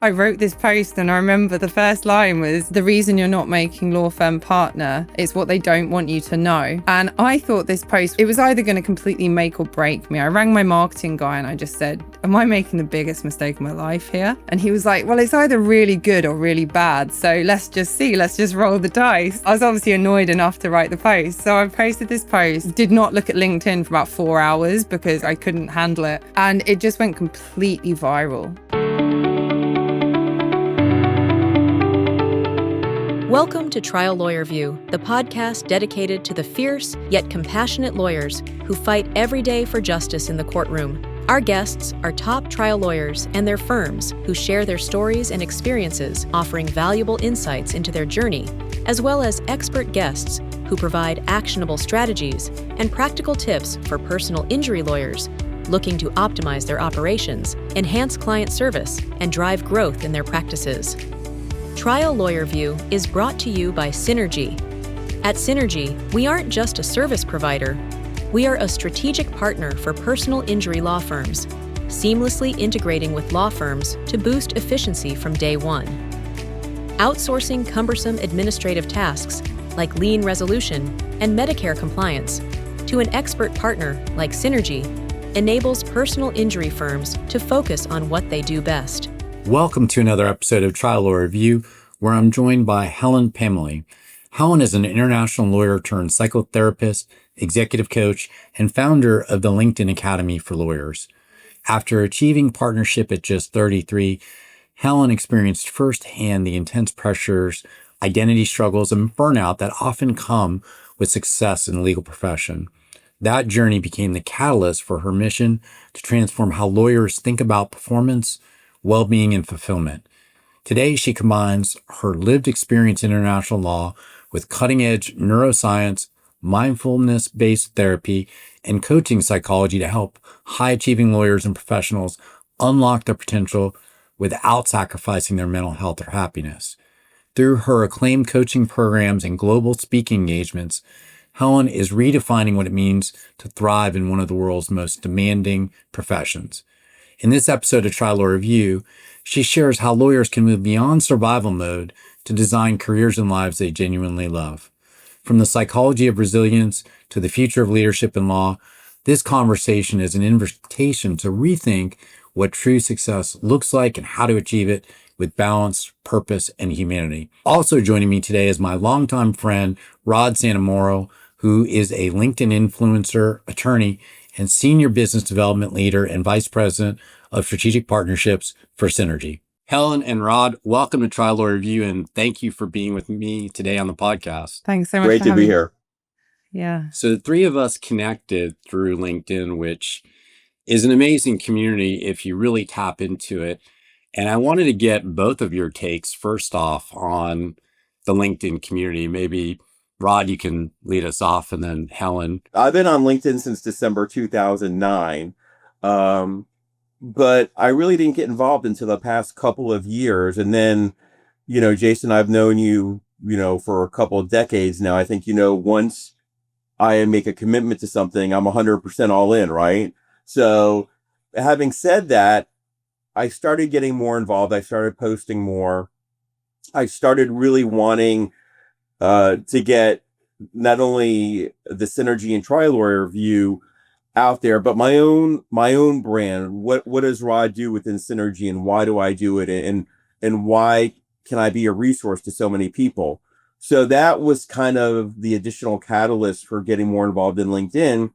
I wrote this post and I remember the first line was, "The reason you're not making law firm partner is what they don't want you to know." And I thought this post, it was either going to completely make or break me. I rang my marketing guy and I just said, "Am I making the biggest mistake of my life here?" And he was like, "Well, it's either really good or really bad. So let's just see, let's just roll the dice." I was obviously annoyed enough to write the post. So I posted this post, did not look at LinkedIn for about 4 hours because I couldn't handle it. And it just went completely viral. Welcome to Trial Lawyer View, the podcast dedicated to the fierce yet compassionate lawyers who fight every day for justice in the courtroom. Our guests are top trial lawyers and their firms who share their stories and experiences, offering valuable insights into their journey, as well as expert guests who provide actionable strategies and practical tips for personal injury lawyers looking to optimize their operations, enhance client service, and drive growth in their practices. Trial Lawyer View is brought to you by Synergy. At Synergy, we aren't just a service provider. We are a strategic partner for personal injury law firms, seamlessly integrating with law firms to boost efficiency from day one. Outsourcing cumbersome administrative tasks like lien resolution and Medicare compliance to an expert partner like Synergy enables personal injury firms to focus on what they do best. Welcome to another episode of Trial Lawyer Review, where I'm joined by Helen Pamely. Helen is an international lawyer turned psychotherapist, executive coach, and founder of the LinkedIn Academy for Lawyers. After achieving partnership at just 33, Helen experienced firsthand the intense pressures, identity struggles, and burnout that often come with success in the legal profession. That journey became the catalyst for her mission to transform how lawyers think about performance, well-being, and fulfillment. Today, she combines her lived experience in international law with cutting-edge neuroscience, mindfulness-based therapy, and coaching psychology to help high-achieving lawyers and professionals unlock their potential without sacrificing their mental health or happiness. Through her acclaimed coaching programs and global speaking engagements, Helen is redefining what it means to thrive in one of the world's most demanding professions. In this episode of Trial Lawyer Review, she shares how lawyers can move beyond survival mode to design careers and lives they genuinely love. From the psychology of resilience to the future of leadership in law, this conversation is an invitation to rethink what true success looks like and how to achieve it with balance, purpose, and humanity. Also joining me today is my longtime friend, Rod Santamoro, who is a LinkedIn influencer, attorney, and senior business development leader and vice president of strategic partnerships for Synergy. Helen and Rod, welcome to Trial Lawyer Review, and thank you for being with me today on the podcast. Thanks so much. Great to be here. Yeah. So the three of us connected through LinkedIn, which is an amazing community if you really tap into it. And I wanted to get both of your takes first off on the LinkedIn community. Maybe Rod, you can lead us off, and then Helen. I've been on LinkedIn since December 2009, but I really didn't get involved until the past couple of years. And then, Jason, I've known you, for a couple of decades now. I think, once I make a commitment to something, I'm 100% all in, right? So having said that, I started getting more involved. I started posting more. I started really wanting to get not only the Synergy and Trial Lawyer Review out there, but my own brand. What does Rod do within Synergy, and why do I do it, and why can I be a resource to so many people? So that was kind of the additional catalyst for getting more involved in LinkedIn.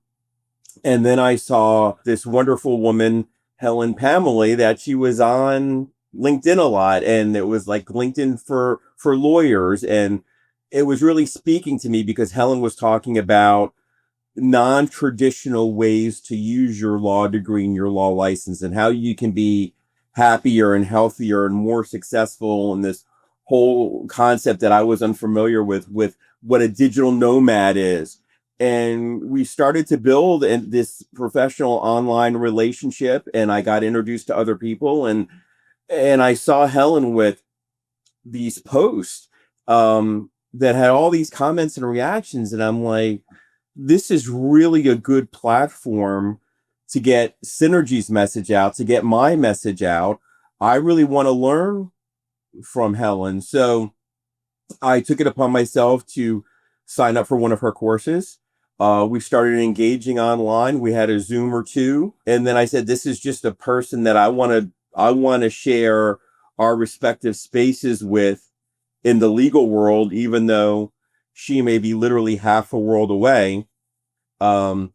And then I saw this wonderful woman, Helen Pamely, that she was on LinkedIn a lot, and it was like LinkedIn for lawyers. And it was really speaking to me because Helen was talking about non-traditional ways to use your law degree and your law license, and how you can be happier and healthier and more successful in this whole concept that I was unfamiliar with what a digital nomad is. And we started to build this professional online relationship, and I got introduced to other people, and I saw Helen with these posts that had all these comments and reactions. And I'm like, this is really a good platform to get Synergy's message out, to get my message out. I really want to learn from Helen. So I took it upon myself to sign up for one of her courses. We started engaging online. We had a Zoom or two. And then I said, this is just a person that I want to share our respective spaces with in the legal world, even though she may be literally half a world away. Um,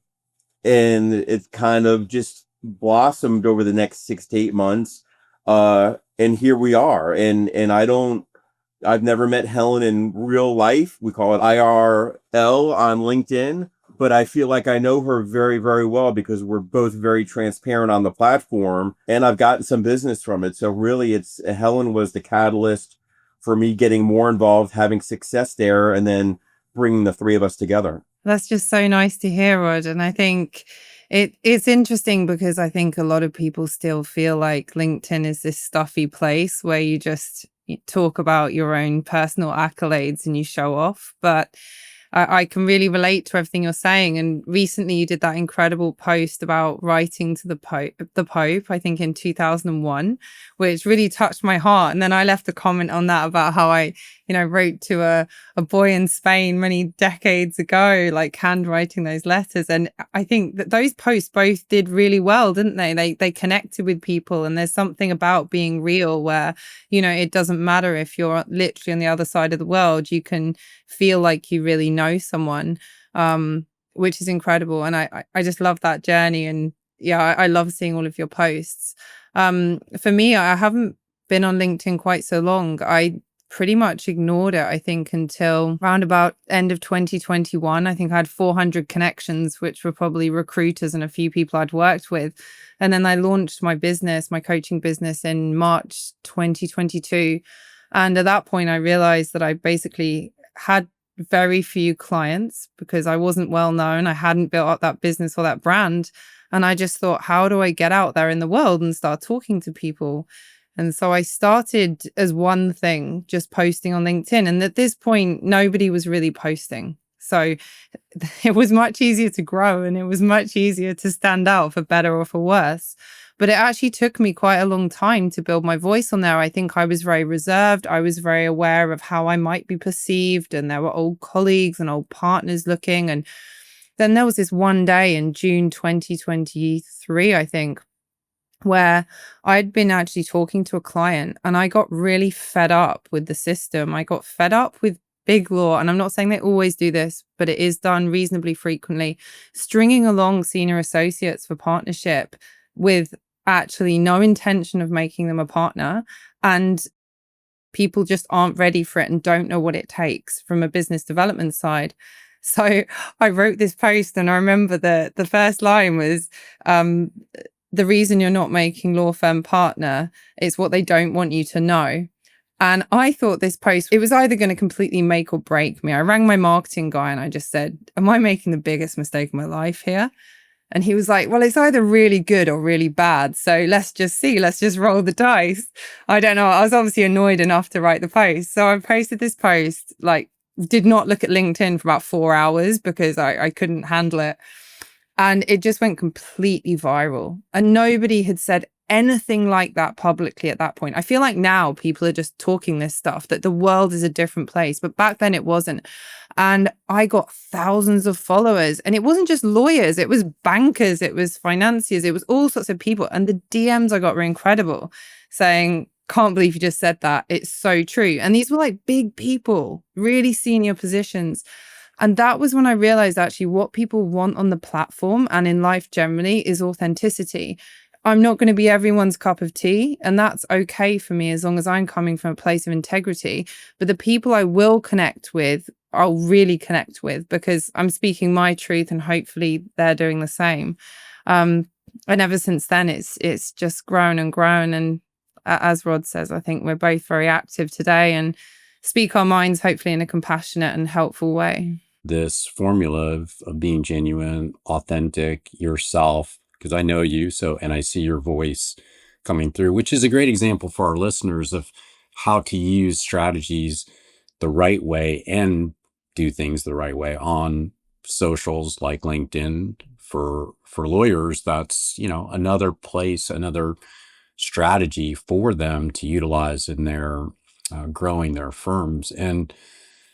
and it kind of just blossomed over the next 6 to 8 months. And here we are. And I've never met Helen in real life. We call it IRL on LinkedIn, but I feel like I know her very, very well because we're both very transparent on the platform and I've gotten some business from it. So really Helen was the catalyst for me getting more involved, having success there, and then bringing the three of us together. That's just so nice to hear, Rod. And I think it's interesting because I think a lot of people still feel like LinkedIn is this stuffy place where you just talk about your own personal accolades and you show off. But I can really relate to everything you're saying. And recently you did that incredible post about writing to the Pope, I think in 2001, which really touched my heart. And then I left a comment on that about how I, wrote to a boy in Spain many decades ago, like handwriting those letters. And I think that those posts both did really well, didn't they? They connected with people. And there's something about being real where, it doesn't matter if you're literally on the other side of the world, you can feel like you really know someone, which is incredible. And I just love that journey. And yeah, I love seeing all of your posts. For me, I haven't been on LinkedIn quite so long. I pretty much ignored it, I think, until around about end of 2021. I think I had 400 connections, which were probably recruiters and a few people I'd worked with. And then I launched my coaching business in March 2022. And at that point, I realized that I basically had very few clients because I wasn't well known. I hadn't built up that business or that brand. And I just thought, how do I get out there in the world and start talking to people? And so I started as one thing, just posting on LinkedIn. And at this point, nobody was really posting. So it was much easier to grow and it was much easier to stand out, for better or for worse. But it actually took me quite a long time to build my voice on there. I think I was very reserved. I was very aware of how I might be perceived. And there were old colleagues and old partners looking. And then there was this one day in June 2023, I think, where I'd been actually talking to a client and I got really fed up with the system. I got fed up with big law. And I'm not saying they always do this, but it is done reasonably frequently, stringing along senior associates for partnership with actually no intention of making them a partner. And people just aren't ready for it and don't know what it takes from a business development side. So I wrote this post and I remember the first line was, the reason you're not making law firm partner is what they don't want you to know. And I thought this post, it was either going to completely make or break me. I rang my marketing guy and I just said, am I making the biggest mistake of my life here? And he was like, well, it's either really good or really bad. So let's just see. Let's just roll the dice. I don't know. I was obviously annoyed enough to write the post. So I posted this post, did not look at LinkedIn for about 4 hours because I couldn't handle it. And it just went completely viral. And nobody had said anything like that publicly at that point. I feel like now people are just talking this stuff, that the world is a different place. But back then it wasn't. And I got thousands of followers. And it wasn't just lawyers. It was bankers. It was financiers. It was all sorts of people. And the DMs I got were incredible, saying, can't believe you just said that. It's so true. And these were like big people, really senior positions. And that was when I realized actually what people want on the platform and in life generally is authenticity. I'm not going to be everyone's cup of tea, and that's okay for me as long as I'm coming from a place of integrity. But the people I will connect with, I'll really connect with because I'm speaking my truth and hopefully they're doing the same. And ever since then, it's just grown and grown. And as Rod says, I think we're both very active today and speak our minds, hopefully in a compassionate and helpful way. This formula of being genuine, authentic, yourself, because I know you, and I see your voice coming through, which is a great example for our listeners of how to use strategies the right way and do things the right way on socials like LinkedIn. For lawyers, that's, another place, another strategy for them to utilize in their growing their firms. And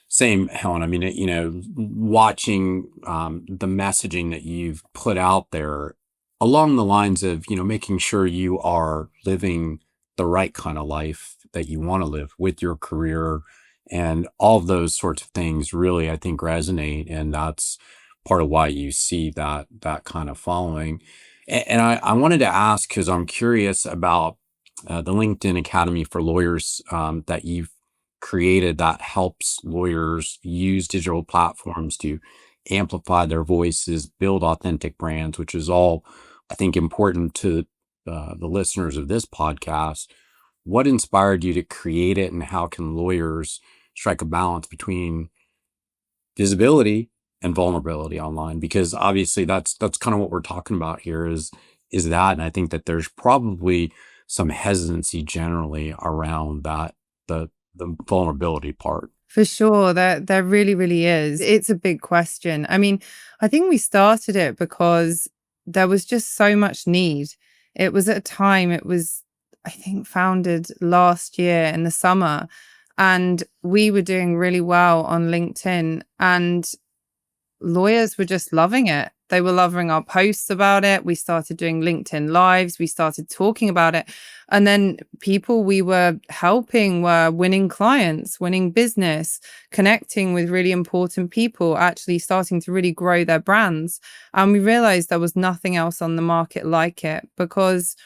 same, Helen. I mean, watching the messaging that you've put out there along the lines of, making sure you are living the right kind of life that you want to live with your career, and all of those sorts of things really, I think, resonate. And that's part of why you see that kind of following. And I wanted to ask, because I'm curious about the LinkedIn Academy for Lawyers that you've created that helps lawyers use digital platforms to amplify their voices, build authentic brands, which is all, I think, important to the listeners of this podcast. What inspired you to create it, and how can lawyers strike a balance between visibility and vulnerability online? Because obviously that's kind of what we're talking about here is that. And I think that there's probably some hesitancy generally around that, the vulnerability part. For sure, there really, really is. It's a big question. I mean, I think we started it because there was just so much need. It was at a time, it was, I think, founded last year in the summer, and we were doing really well on LinkedIn, and lawyers were just loving it. They were loving our posts about it. We started doing LinkedIn lives. We started talking about it. And then people we were helping were winning clients, winning business, connecting with really important people, actually starting to really grow their brands. And we realized there was nothing else on the market like it, because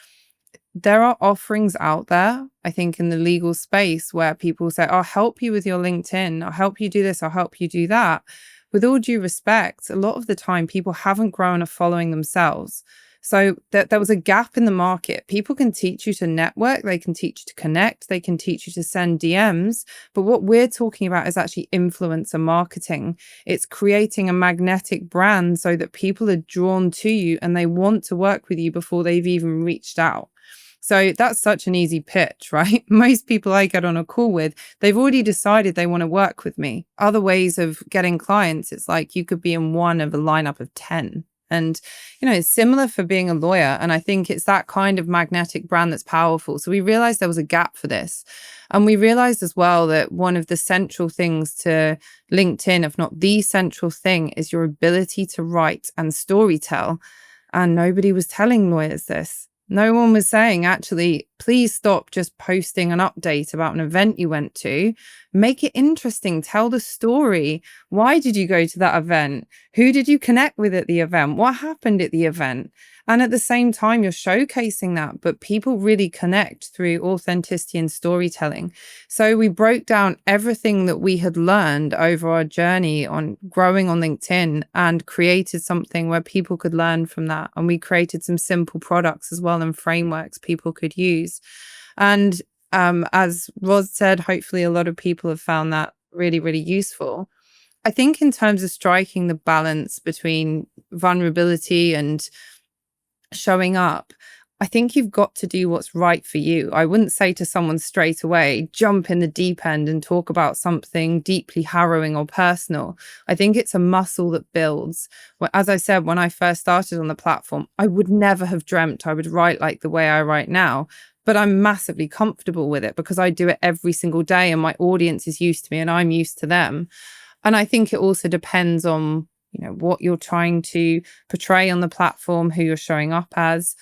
there are offerings out there, I think, in the legal space where people say, I'll help you with your LinkedIn. I'll help you do this. I'll help you do that. With all due respect, a lot of the time people haven't grown a following themselves. So there was a gap in the market. People can teach you to network, they can teach you to connect, they can teach you to send DMs. But what we're talking about is actually influencer marketing. It's creating a magnetic brand so that people are drawn to you and they want to work with you before they've even reached out. So that's such an easy pitch, right? Most people I get on a call with, they've already decided they want to work with me. Other ways of getting clients, it's like you could be in one of a lineup of 10. And, it's similar for being a lawyer. And I think it's that kind of magnetic brand that's powerful. So we realized there was a gap for this. And we realized as well that one of the central things to LinkedIn, if not the central thing, is your ability to write and storytell. And nobody was telling lawyers this. No one was saying, actually, please stop just posting an update about an event you went to. Make it interesting. Tell the story. Why did you go to that event? Who did you connect with at the event? What happened at the event? And at the same time, you're showcasing that, but people really connect through authenticity and storytelling. So we broke down everything that we had learned over our journey on growing on LinkedIn and created something where people could learn from that. And we created some simple products as well and frameworks people could use. And as Rod said, hopefully a lot of people have found that really, really useful. I think in terms of striking the balance between vulnerability and showing up, I think you've got to do what's right for you. I wouldn't say to someone straight away, jump in the deep end and talk about something deeply harrowing or personal. I think it's a muscle that builds. Well, as I said, when I first started on the platform, I would never have dreamt I would write like the way I write now. But I'm massively comfortable with it because I do it every single day and my audience is used to me and I'm used to them. And I think it also depends on what you're trying to portray on the platform, who you're showing up as.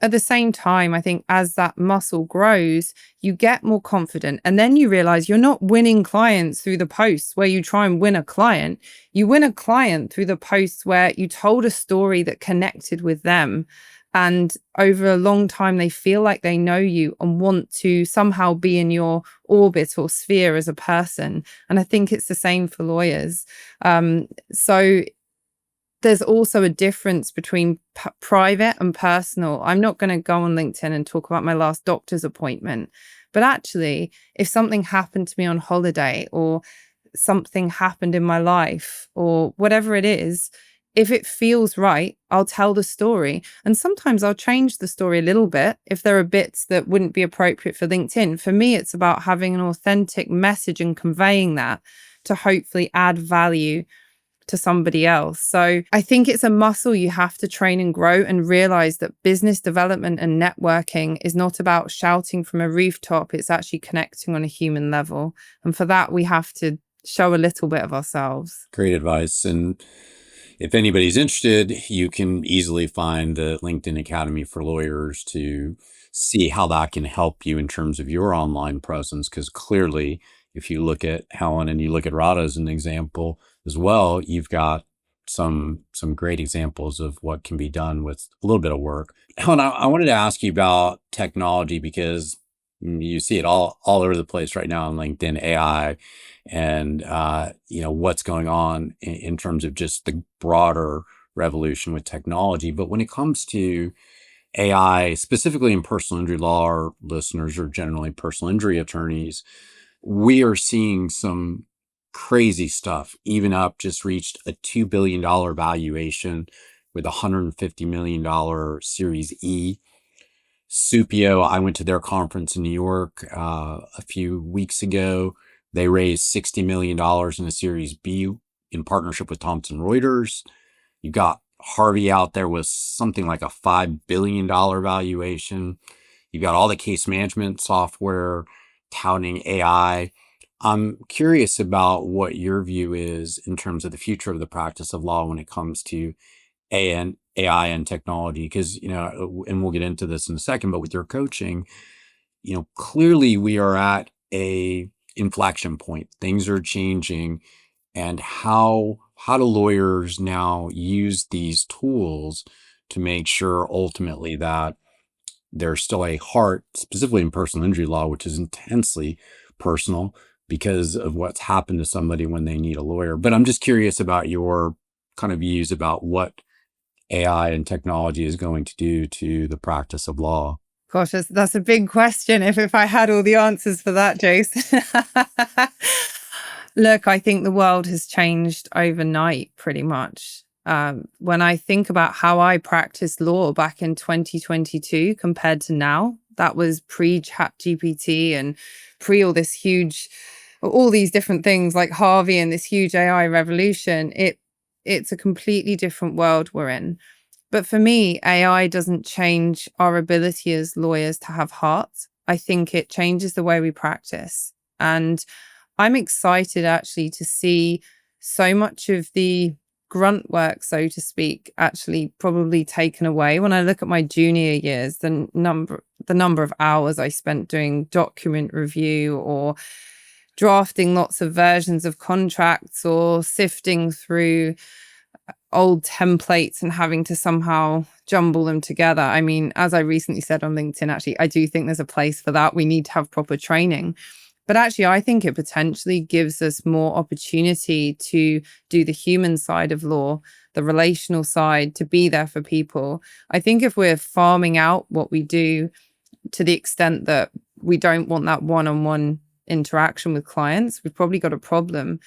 At the same time, I think as that muscle grows, you get more confident. And then you realize you're not winning clients through the posts where you try and win a client. You win a client through the posts where you told a story that connected with them. And over a long time, they feel like they know you and want to somehow be in your orbit or sphere as a person. And I think it's the same for lawyers. So there's also a difference between private and personal. I'm not going to go on LinkedIn and talk about my last doctor's appointment. But actually, if something happened to me on holiday or something happened in my life or whatever it is, if it feels right, I'll tell the story. And sometimes I'll change the story a little bit if there are bits that wouldn't be appropriate for LinkedIn. For me, it's about having an authentic message and conveying that to hopefully add value to somebody else. So I think it's a muscle you have to train and grow, and realize that business development and networking is not about shouting from a rooftop. It's actually connecting on a human level. And for that, we have to show a little bit of ourselves. Great advice. And if anybody's interested, you can easily find the LinkedIn Academy for Lawyers to see how that can help you in terms of your online presence. Because clearly, if you look at Helen and you look at Rod as an example as well, you've got some great examples of what can be done with a little bit of work. Helen, I wanted to ask you about technology, because you see it all over the place right now on LinkedIn, AI, and what's going on in terms of just the broader revolution with technology. But when it comes to AI, specifically in personal injury law, our listeners are generally personal injury attorneys. We are seeing some crazy stuff. Even Up just reached a $2 billion valuation with a $150 million Series E. Supio, I went to their conference in New York a few weeks ago. They raised $60 million in a Series B in partnership with Thomson Reuters. You got Harvey out there with something like a $5 billion valuation. You've got all the case management software touting AI. I'm curious about what your view is in terms of the future of the practice of law when it comes to AI and technology, because, and we'll get into this in a second, but with your coaching, clearly we are at a inflection point. Things are changing. And how do lawyers now use these tools to make sure ultimately that there's still a heart, specifically in personal injury law, which is intensely personal because of what's happened to somebody when they need a lawyer. But I'm just curious about your kind of views about what AI and technology is going to do to the practice of law. Gosh, that's a big question. If I had all the answers for that, Jason. Look, I think the world has changed overnight, pretty much. When I think about how I practiced law back in 2022 compared to now, that was pre-ChatGPT and pre all these different things like Harvey and this huge AI revolution. It's a completely different world we're in. But for me, AI doesn't change our ability as lawyers to have heart. I think it changes the way we practice. And I'm excited actually to see so much of the grunt work, so to speak, actually probably taken away. When I look at my junior years, the number of hours I spent doing document review or drafting lots of versions of contracts or sifting through old templates and having to somehow jumble them together. I mean, as I recently said on LinkedIn, actually, I do think there's a place for that. We need to have proper training. But actually, I think it potentially gives us more opportunity to do the human side of law, the relational side, to be there for people. I think if we're farming out what we do to the extent that we don't want that one-on-one interaction with clients, we've probably got a problem.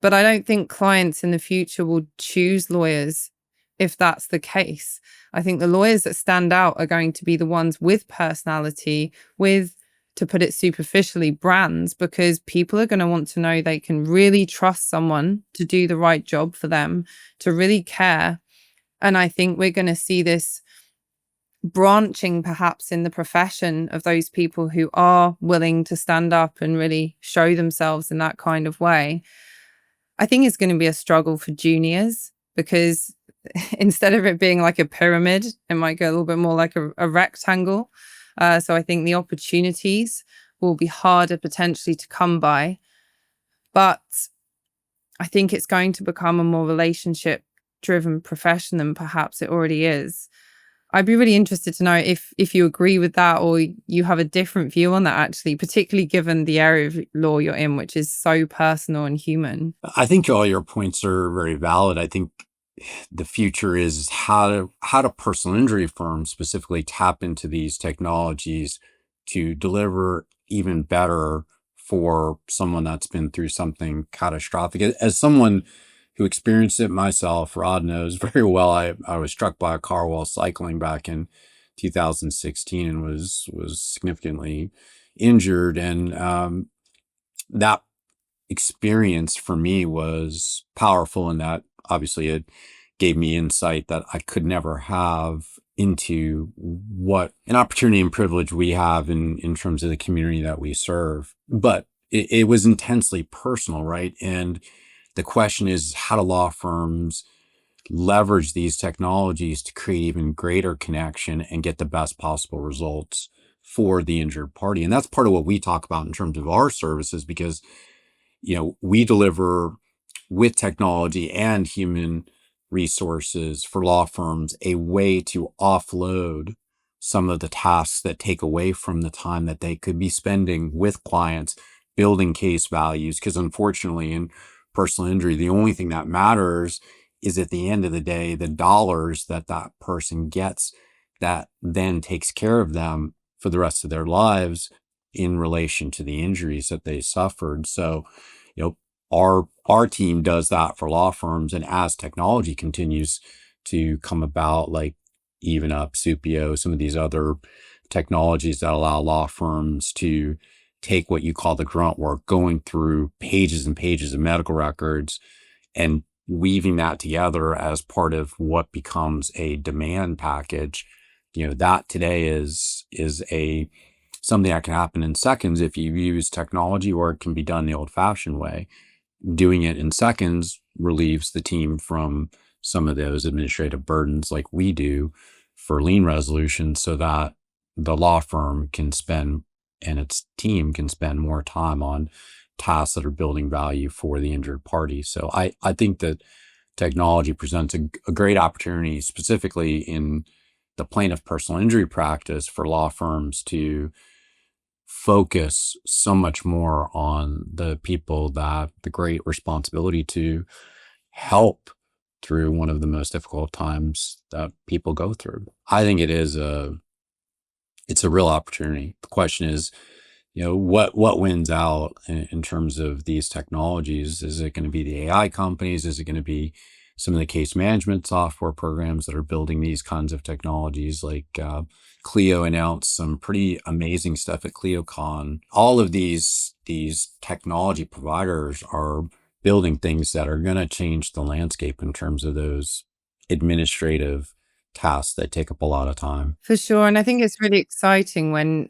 But I don't think clients in the future will choose lawyers if that's the case. I think the lawyers that stand out are going to be the ones with personality, with, to put it superficially, brands, because people are going to want to know they can really trust someone to do the right job for them, to really care. And I think we're going to see this branching perhaps in the profession of those people who are willing to stand up and really show themselves in that kind of way. I think it's going to be a struggle for juniors, because instead of it being like a pyramid, it might go a little bit more like a rectangle. So I think the opportunities will be harder potentially to come by. But I think it's going to become a more relationship-driven profession than perhaps it already is. I'd be really interested to know if you agree with that, or you have a different view on that, actually, particularly given the area of law you're in, which is so personal and human. I think all your points are very valid. I think the future is how do personal injury firms specifically tap into these technologies to deliver even better for someone that's been through something catastrophic. As someone who experienced it myself, Rod knows very well, I was struck by a car while cycling back in 2016 and was significantly injured. And that experience for me was powerful in that obviously it gave me insight that I could never have into what an opportunity and privilege we have in terms of the community that we serve. But it was intensely personal, right? And the question is, how do law firms leverage these technologies to create even greater connection and get the best possible results for the injured party? And that's part of what we talk about in terms of our services, because, we deliver with technology and human resources for law firms a way to offload some of the tasks that take away from the time that they could be spending with clients building case values. Because unfortunately, in personal injury, the only thing that matters is at the end of the day, the dollars that that person gets that then takes care of them for the rest of their lives in relation to the injuries that they suffered. So, our team does that for law firms. And as technology continues to come about, like even up Supio, some of these other technologies that allow law firms to take what you call the grunt work, going through pages and pages of medical records and weaving that together as part of what becomes a demand package, that today is something that can happen in seconds if you use technology, or it can be done the old fashioned way. Doing it in seconds relieves the team from some of those administrative burdens like we do for lien resolution, so that the law firm can spend and its team can spend more time on tasks that are building value for the injured party. So I think that technology presents a great opportunity, specifically in the plaintiff personal injury practice, for law firms to focus so much more on the people that the great responsibility to help through one of the most difficult times that people go through. I think it's a real opportunity. The question is, what wins out in terms of these technologies? Is it going to be the AI companies? Is it going to be some of the case management software programs that are building these kinds of technologies? Like Clio announced some pretty amazing stuff at ClioCon. All of these technology providers are building things that are going to change the landscape in terms of those administrative tasks that take up a lot of time. For sure. And I think it's really exciting when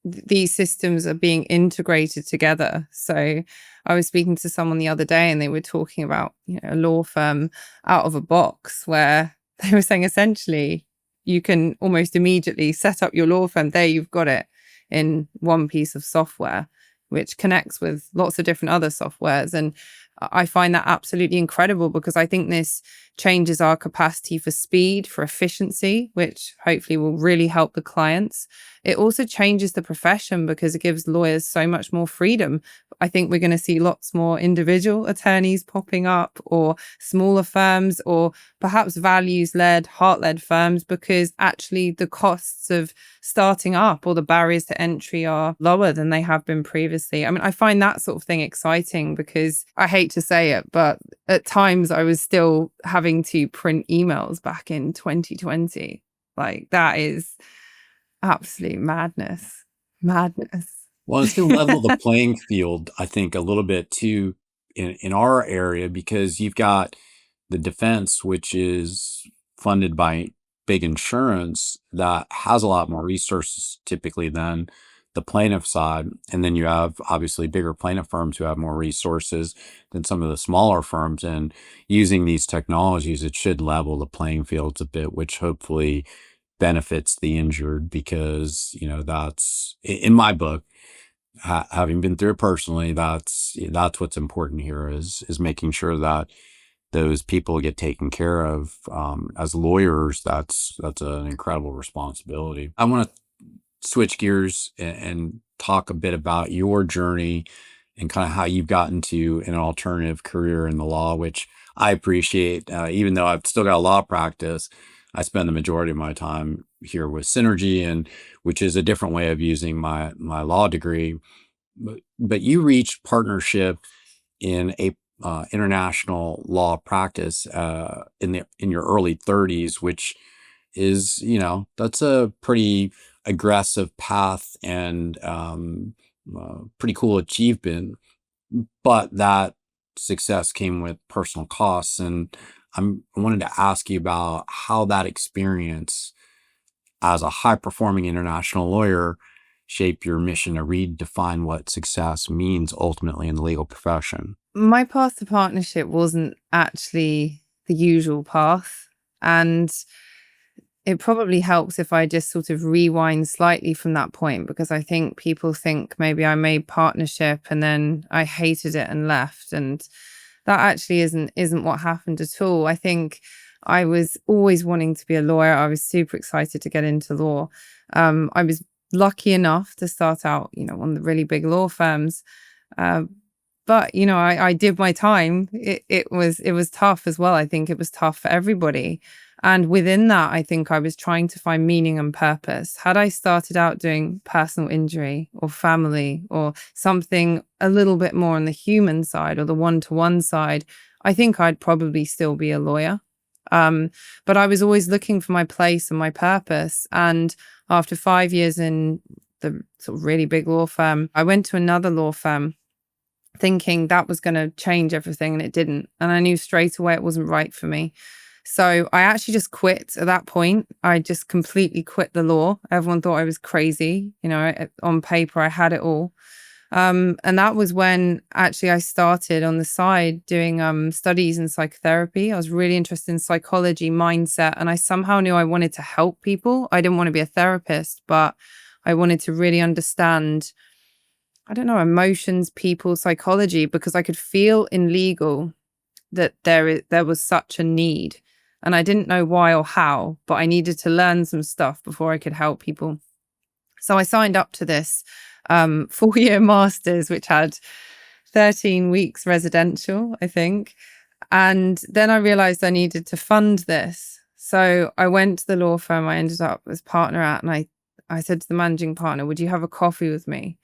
these systems are being integrated together. So I was speaking to someone the other day and they were talking about, a law firm out of a box, where they were saying essentially you can almost immediately set up your law firm. There, you've got it in one piece of software, which connects with lots of different other softwares. And I find that absolutely incredible, because I think this changes our capacity for speed, for efficiency, which hopefully will really help the clients. It also changes the profession because it gives lawyers so much more freedom. I think we're going to see lots more individual attorneys popping up, or smaller firms, or perhaps values-led, heart-led firms, because actually the costs of starting up or the barriers to entry are lower than they have been previously. I mean, I find that sort of thing exciting, because I hate to say it, but at times I was still having to print emails back in 2020. Like, that is absolute madness. Well, it's to level the playing field, I think, a little bit too in our area, because you've got the defense, which is funded by big insurance, that has a lot more resources typically than the plaintiff side. And then you have obviously bigger plaintiff firms who have more resources than some of the smaller firms. And using these technologies, it should level the playing fields a bit, which hopefully benefits the injured, because, that's in my book, having been through it personally, that's what's important here is making sure that those people get taken care of. As lawyers, that's an incredible responsibility. I want to switch gears and talk a bit about your journey and kind of how you've gotten to an alternative career in the law, which I appreciate. Even though I've still got a law practice, I spend the majority of my time here with Synergy, and which is a different way of using my law degree. But you reached partnership in a international law practice in your early 30s, which is, that's a pretty aggressive path and pretty cool achievement. But that success came with personal costs. And I wanted to ask you about how that experience as a high-performing international lawyer shaped your mission to redefine what success means ultimately in the legal profession. My path to partnership wasn't actually the usual path. And it probably helps if I just sort of rewind slightly from that point, because I think people think maybe I made partnership and then I hated it and left. And that actually isn't what happened at all. I think I was always wanting to be a lawyer. I was super excited to get into law. I was lucky enough to start out, one of the really big law firms. But, I did my time. It was tough as well. I think it was tough for everybody. And within that, I think I was trying to find meaning and purpose. Had I started out doing personal injury or family or something a little bit more on the human side or the one-to-one side, I think I'd probably still be a lawyer. But I was always looking for my place and my purpose. And after 5 years in the sort of really big law firm, I went to another law firm thinking that was going to change everything, and it didn't. And I knew straight away it wasn't right for me. So I actually just quit at that point. I just completely quit the law. Everyone thought I was crazy. On paper, I had it all. And that was when actually I started on the side doing studies in psychotherapy. I was really interested in psychology, mindset, and I somehow knew I wanted to help people. I didn't want to be a therapist, but I wanted to really understand, emotions, people, psychology, because I could feel in legal that there was such a need. And I didn't know why or how, but I needed to learn some stuff before I could help people. So I signed up to this 4-year master's, which had 13 weeks residential, I think. And then I realized I needed to fund this. So I went to the law firm I ended up as partner at, and I said to the managing partner, would you have a coffee with me?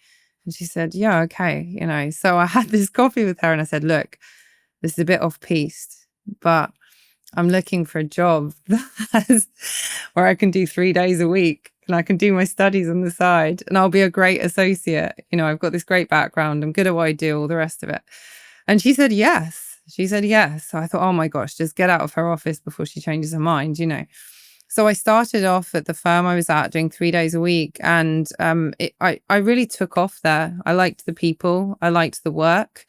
And she said, yeah, okay. So I had this coffee with her and I said, look, this is a bit off-piste, but I'm looking for a job where I can do 3 days a week and I can do my studies on the side and I'll be a great associate. I've got this great background. I'm good at what I do, all the rest of it. And she said, yes. So I thought, oh my gosh, just get out of her office before she changes her mind, So I started off at the firm I was at doing 3 days a week. And I really took off there. I liked the people. I liked the work.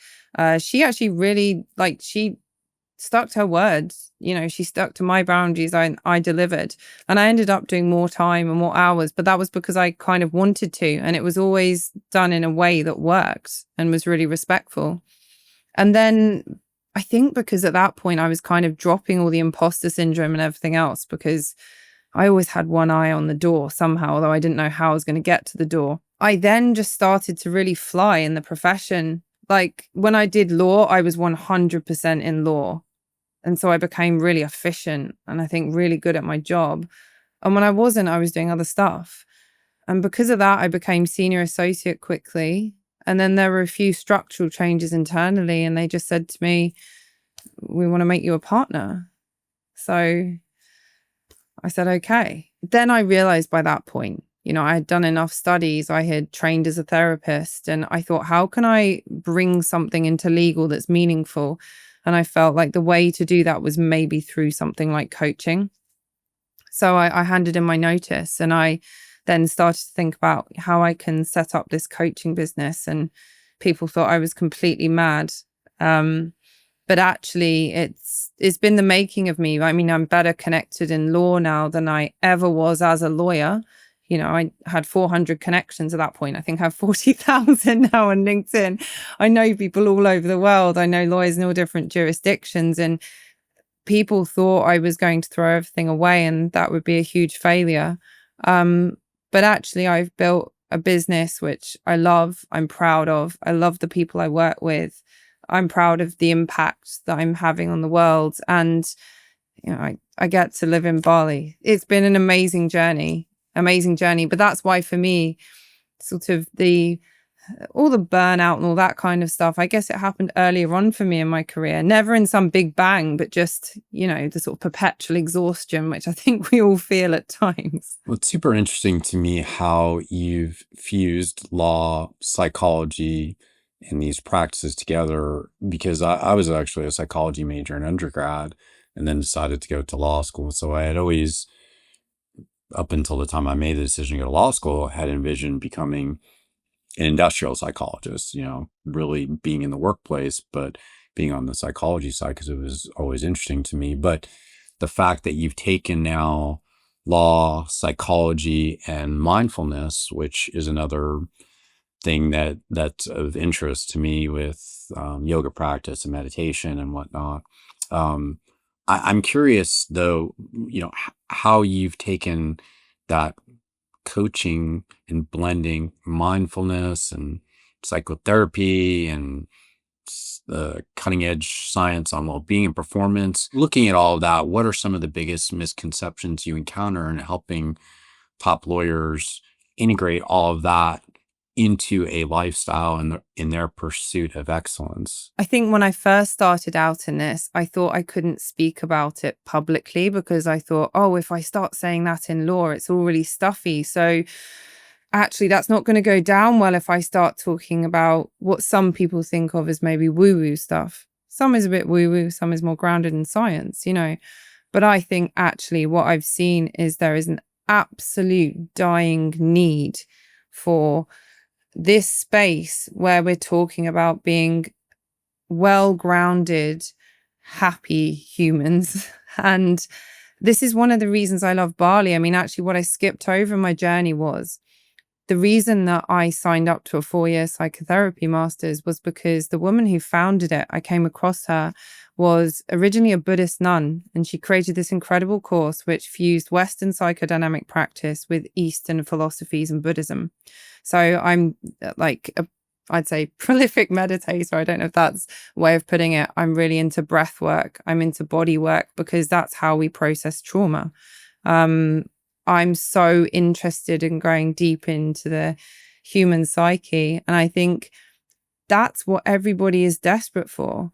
She actually really, she stuck to her words. She stuck to my boundaries. I delivered, and I ended up doing more time and more hours, but that was because I kind of wanted to, and it was always done in a way that worked and was really respectful. And then I think because at that point I was kind of dropping all the imposter syndrome and everything else, because I always had one eye on the door somehow, although I didn't know how I was going to get to the door. I then just started to really fly in the profession. Like when I did law, I was 100% in law. And so I became really efficient and I think really good at my job. And when I wasn't, I was doing other stuff. And because of that, I became senior associate quickly. And then there were a few structural changes internally, and they just said to me, we want to make you a partner. So I said, okay. Then I realized by that point, I had done enough studies. I had trained as a therapist, and I thought, how can I bring something into legal that's meaningful? And I felt like the way to do that was maybe through something like coaching. So I handed in my notice, and I then started to think about how I can set up this coaching business. And people thought I was completely mad. But actually it's been the making of me. I mean, I'm better connected in law now than I ever was as a lawyer. I had 400 connections at that point. I think I have 40,000 now on LinkedIn. I know people all over the world. I know lawyers in all different jurisdictions, and people thought I was going to throw everything away and that would be a huge failure. But actually I've built a business which I love. I'm proud of. I love the people I work with. I'm proud of the impact that I'm having on the world. And, I get to live in Bali. It's been an amazing journey. But that's why for me, sort of all the burnout and all that kind of stuff, I guess it happened earlier on for me in my career, never in some big bang, but just, the sort of perpetual exhaustion, which I think we all feel at times. Well, it's super interesting to me how you've fused law, psychology, in these practices together, because I was actually a psychology major in undergrad and then decided to go to law school. So I had always, up until the time I made the decision to go to law school, had envisioned becoming an industrial psychologist, really being in the workplace, but being on the psychology side because it was always interesting to me. But the fact that you've taken now law, psychology, and mindfulness, which is another thing that's of interest to me with yoga practice and meditation and whatnot. Um, I'm curious though, how you've taken that coaching and blending mindfulness and psychotherapy and the cutting edge science on well-being and performance. Looking at all of that, what are some of the biggest misconceptions you encounter in helping top lawyers integrate all of that into a lifestyle in their pursuit of excellence? I think when I first started out in this, I thought I couldn't speak about it publicly because I thought, oh, if I start saying that in law, it's all really stuffy. So actually, that's not going to go down well if I start talking about what some people think of as maybe woo-woo stuff. Some is a bit woo-woo, some is more grounded in science, But I think actually what I've seen is there is an absolute dying need for this space where we're talking about being well-grounded, happy humans. And this is one of the reasons I love Bali. I mean, actually, what I skipped over in my journey was the reason that I signed up to a 4-year psychotherapy master's was because the woman who founded it, I came across her, was originally a Buddhist nun, and she created this incredible course which fused Western psychodynamic practice with Eastern philosophies and Buddhism. So I'm I'd say prolific meditator. I don't know if that's a way of putting it. I'm really into breath work. I'm into body work because that's how we process trauma. I'm so interested in going deep into the human psyche. And I think that's what everybody is desperate for.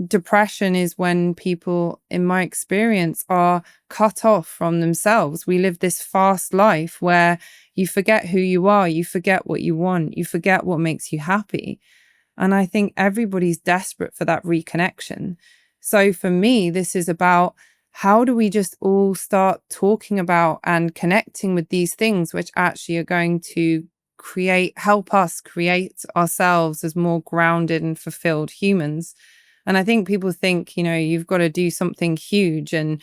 Depression is when people, in my experience, are cut off from themselves. We live this fast life where you forget who you are, you forget what you want, you forget what makes you happy. And I think everybody's desperate for that reconnection. So for me, this is about how do we just all start talking about and connecting with these things which actually are going to help us create ourselves as more grounded and fulfilled humans. And I think people think, you've got to do something huge and,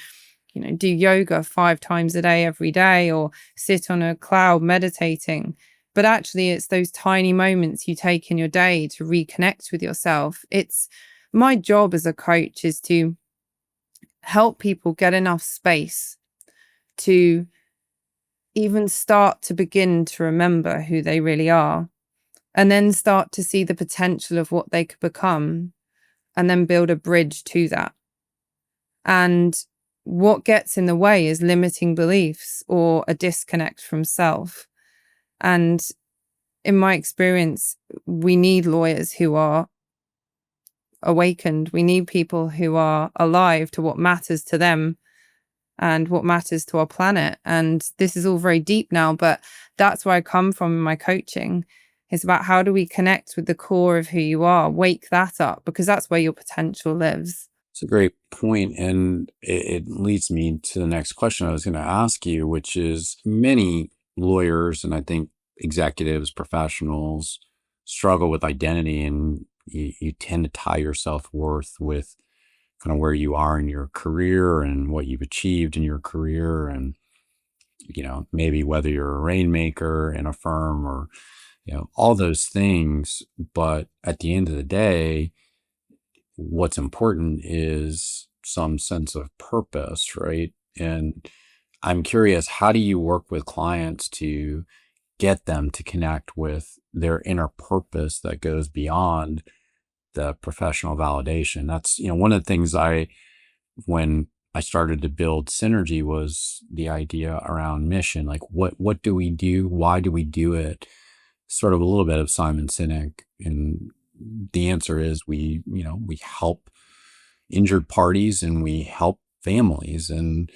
do yoga 5 times a day, every day, or sit on a cloud meditating. But actually, it's those tiny moments you take in your day to reconnect with yourself. It's my job as a coach is to help people get enough space to even start to begin to remember who they really are, and then start to see the potential of what they could become, and then build a bridge to that. And what gets in the way is limiting beliefs or a disconnect from self. And in my experience, we need lawyers who are awakened. We need people who are alive to what matters to them and what matters to our planet. And this is all very deep now, but that's where I come from in my coaching. It's about how do we connect with the core of who you are, wake that up, because that's where your potential lives. It's a great point, and it leads me to the next question I was going to ask you, which is many lawyers, and I think executives, professionals, struggle with identity, and you tend to tie your self-worth with kind of where you are in your career and what you've achieved in your career, and maybe whether you're a rainmaker in a firm or all those things. But at the end of the day, what's important is some sense of purpose, right? And I'm curious, how do you work with clients to get them to connect with their inner purpose that goes beyond the professional validation? That's, one of the things when I started to build Synergy was the idea around mission. Like what do we do? Why do we do it? Sort of a little bit of Simon Sinek. And the answer is we help injured parties and we help families. And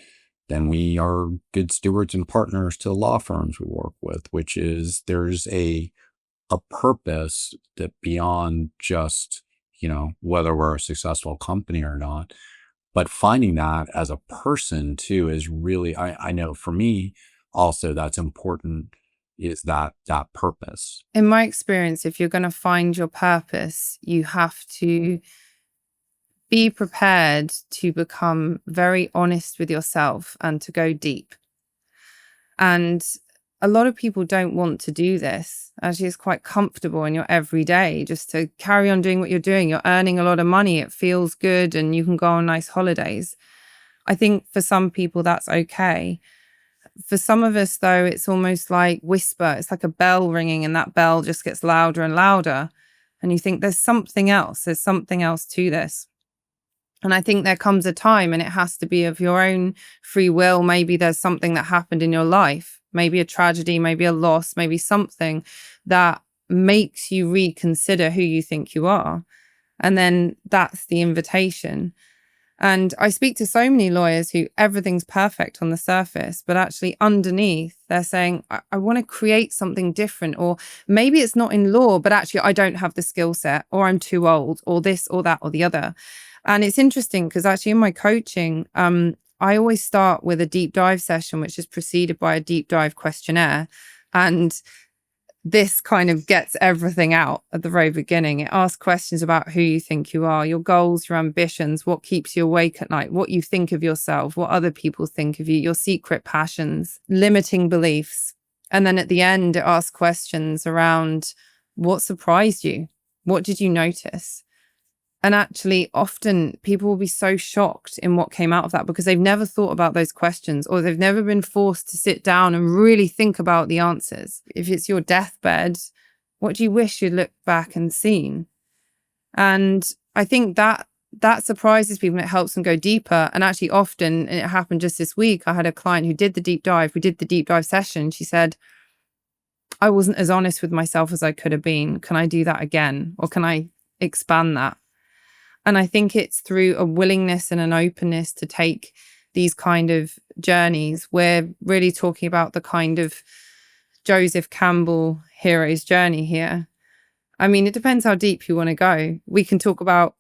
then we are good stewards and partners to law firms we work with, which is there's a a purpose that beyond just, whether we're a successful company or not, but finding that as a person too is really, I know for me also that's important, is that purpose. In my experience, if you're going to find your purpose, you have to be prepared to become very honest with yourself and to go deep. And a lot of people don't want to do this. Actually, it's quite comfortable in your everyday just to carry on doing what you're doing. You're earning a lot of money. It feels good and you can go on nice holidays. I think for some people that's okay. For some of us, though, it's almost like whisper. It's like a bell ringing and that bell just gets louder and louder. And you think there's something else. There's something else to this. And I think there comes a time, and it has to be of your own free will. Maybe there's something that happened in your life, maybe a tragedy, maybe a loss, maybe something that makes you reconsider who you think you are. And then that's the invitation. And I speak to so many lawyers who everything's perfect on the surface, but actually underneath they're saying, I want to create something different, or maybe it's not in law, but actually I don't have the skill set, or I'm too old, or this or that or the other. And it's interesting because actually in my coaching, I always start with a deep dive session, which is preceded by a deep dive questionnaire. And this kind of gets everything out at the very beginning. It asks questions about who you think you are, your goals, your ambitions, what keeps you awake at night, what you think of yourself, what other people think of you, your secret passions, limiting beliefs. And then at the end, it asks questions around what surprised you? What did you notice? And actually, often people will be so shocked in what came out of that because they've never thought about those questions, or they've never been forced to sit down and really think about the answers. If it's your deathbed, what do you wish you'd looked back and seen? And I think that surprises people and it helps them go deeper. And actually often, and it happened just this week, I had a client who did the deep dive. We did the deep dive session. She said, I wasn't as honest with myself as I could have been. Can I do that again? Or can I expand that? And I think it's through a willingness and an openness to take these kind of journeys. We're really talking about the kind of Joseph Campbell hero's journey here. I mean, it depends how deep you want to go. We can talk about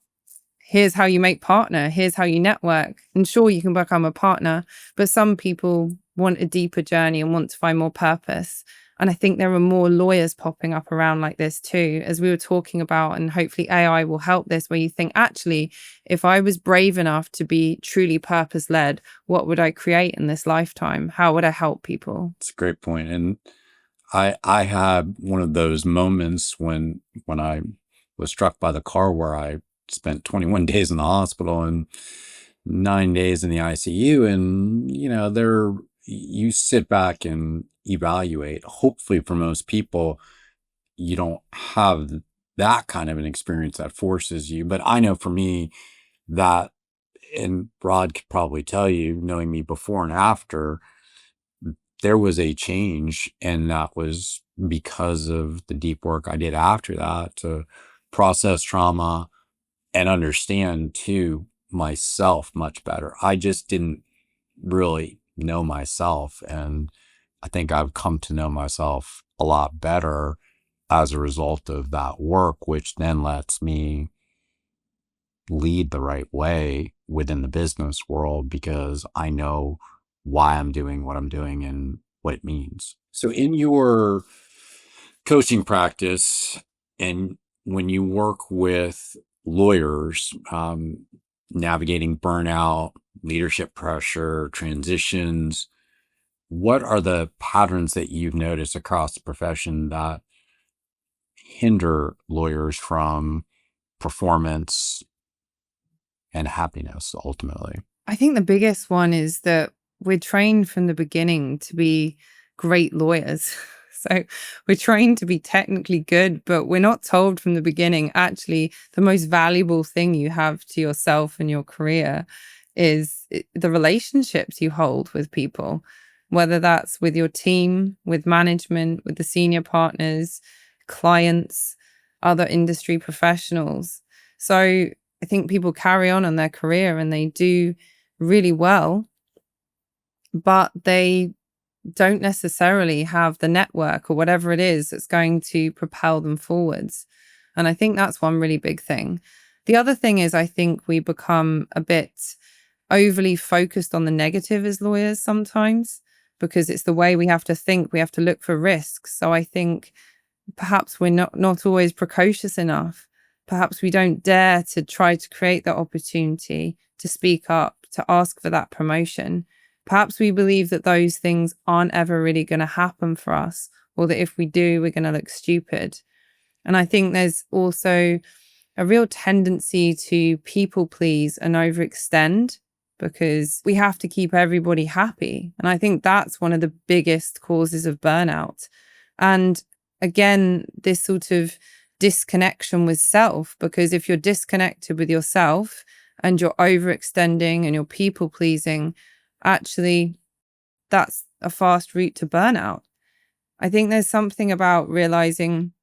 here's how you make partner, here's how you network. And sure, you can become a partner, but some people want a deeper journey and want to find more purpose. And I think there are more lawyers popping up around like this too, as we were talking about, and hopefully AI will help this, where you think, actually, if I was brave enough to be truly purpose-led, what would I create in this lifetime? How would I help people? It's a great point. And I had one of those moments when I was struck by the car where I spent 21 days in the hospital and 9 days in the ICU. And, you sit back and evaluate. Hopefully for most people, you don't have that kind of an experience that forces you. But I know for me that, and Rod could probably tell you, knowing me before and after, there was a change. And that was because of the deep work I did after that to process trauma and understand too myself much better. I just didn't really know myself. And I think I've come to know myself a lot better as a result of that work, which then lets me lead the right way within the business world because I know why I'm doing what I'm doing and what it means. So in your coaching practice and when you work with lawyers, navigating burnout, leadership pressure, transitions, what are the patterns that you've noticed across the profession that hinder lawyers from performance and happiness ultimately? I think the biggest one is that we're trained from the beginning to be great lawyers. So we're trained to be technically good, but we're not told from the beginning, actually, the most valuable thing you have to yourself and your career is the relationships you hold with people, whether that's with your team, with management, with the senior partners, clients, other industry professionals. So I think people carry on their career and they do really well, but they don't necessarily have the network or whatever it is that's going to propel them forwards. And I think that's one really big thing. The other thing is, I think we become a bit overly focused on the negative as lawyers sometimes, because it's the way we have to think. We have to look for risks. So I think perhaps we're not always precocious enough. Perhaps we don't dare to try to create that opportunity to speak up, to ask for that promotion. Perhaps we believe that those things aren't ever really going to happen for us, or that if we do, we're going to look stupid. And I think there's also a real tendency to people please and overextend, because we have to keep everybody happy. And I think that's one of the biggest causes of burnout. And again, this sort of disconnection with self, because if you're disconnected with yourself and you're overextending and you're people pleasing, actually, that's a fast route to burnout. I think there's something about realizing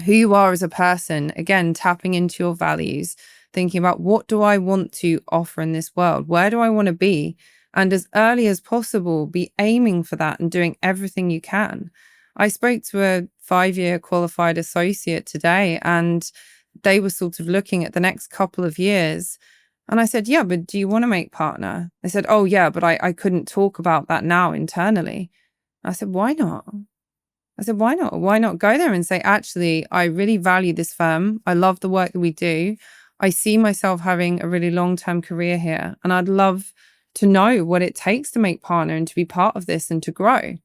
who you are as a person, again, tapping into your values, thinking about what do I want to offer in this world? Where do I want to be? And as early as possible, be aiming for that and doing everything you can. I spoke to a 5-year qualified associate today, and they were sort of looking at the next couple of years. And I said, yeah, but do you want to make partner? They said, oh, yeah, but I couldn't talk about that now internally. I said, why not? I said, why not? Why not go there and say, actually, I really value this firm. I love the work that we do. I see myself having a really long-term career here, and I'd love to know what it takes to make partner and to be part of this and to grow.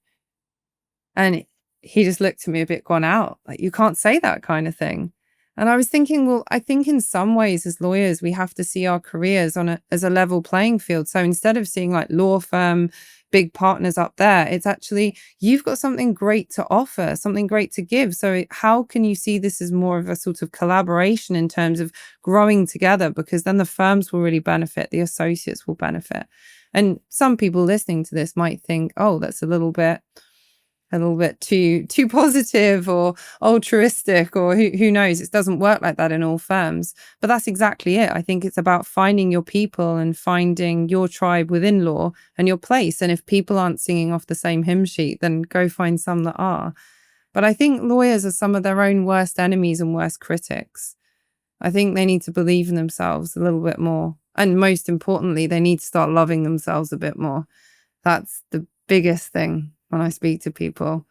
And he just looked at me a bit gone out, like, you can't say that kind of thing. And I was thinking, well, I think in some ways as lawyers, we have to see our careers as a level playing field. So instead of seeing like law firm, big partners up there, it's actually, you've got something great to offer, something great to give. So how can you see this as more of a sort of collaboration in terms of growing together? Because then the firms will really benefit, the associates will benefit. And some people listening to this might think, oh, that's a little bit too positive or altruistic, or who knows, it doesn't work like that in all firms. But that's exactly it. I think it's about finding your people and finding your tribe within law and your place. And if people aren't singing off the same hymn sheet, then go find some that are. But I think lawyers are some of their own worst enemies and worst critics. I think they need to believe in themselves a little bit more. And most importantly, they need to start loving themselves a bit more. That's the biggest thing. When I speak to people,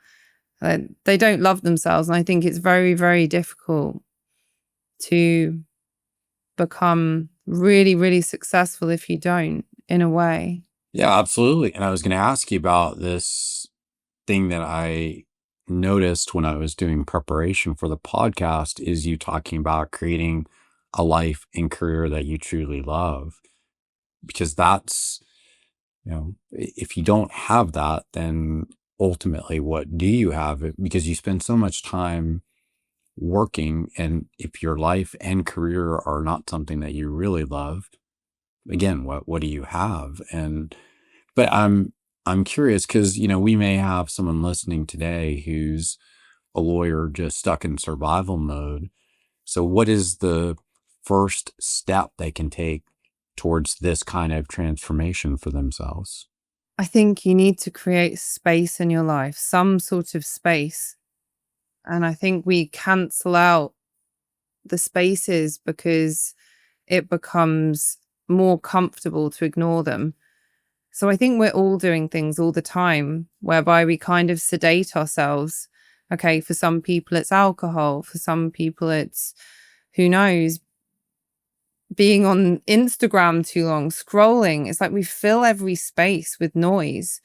they don't love themselves. And I think it's very, very difficult to become really, really successful if you don't, in a way. Yeah, absolutely. And I was going to ask you about this thing that I noticed when I was doing preparation for the podcast, is you talking about creating a life and career that you truly love. Because that's, if you don't have that, then ultimately what do you have? Because you spend so much time working, and if your life and career are not something that you really love, again, what do you have? But I'm curious, because we may have someone listening today who's a lawyer just stuck in survival mode. So what is the first step they can take towards this kind of transformation for themselves? I think you need to create space in your life, some sort of space. And I think we cancel out the spaces because it becomes more comfortable to ignore them. So I think we're all doing things all the time whereby we kind of sedate ourselves. Okay, for some people it's alcohol, for some people it's, who knows, being on Instagram too long, scrolling. It's like we fill every space with noise.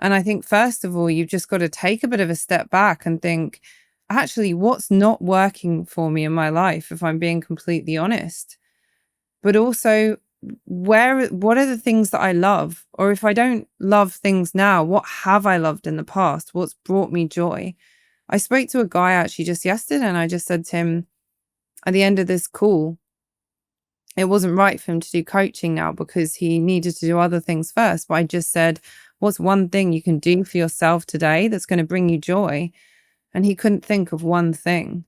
And I think, first of all, you've just got to take a bit of a step back and think, actually, what's not working for me in my life, if I'm being completely honest? But also, what are the things that I love? Or if I don't love things now, what have I loved in the past? What's brought me joy? I spoke to a guy actually just yesterday, and I just said to him at the end of this call, it wasn't right for him to do coaching now because he needed to do other things first. But I just said, what's one thing you can do for yourself today that's going to bring you joy? And he couldn't think of one thing.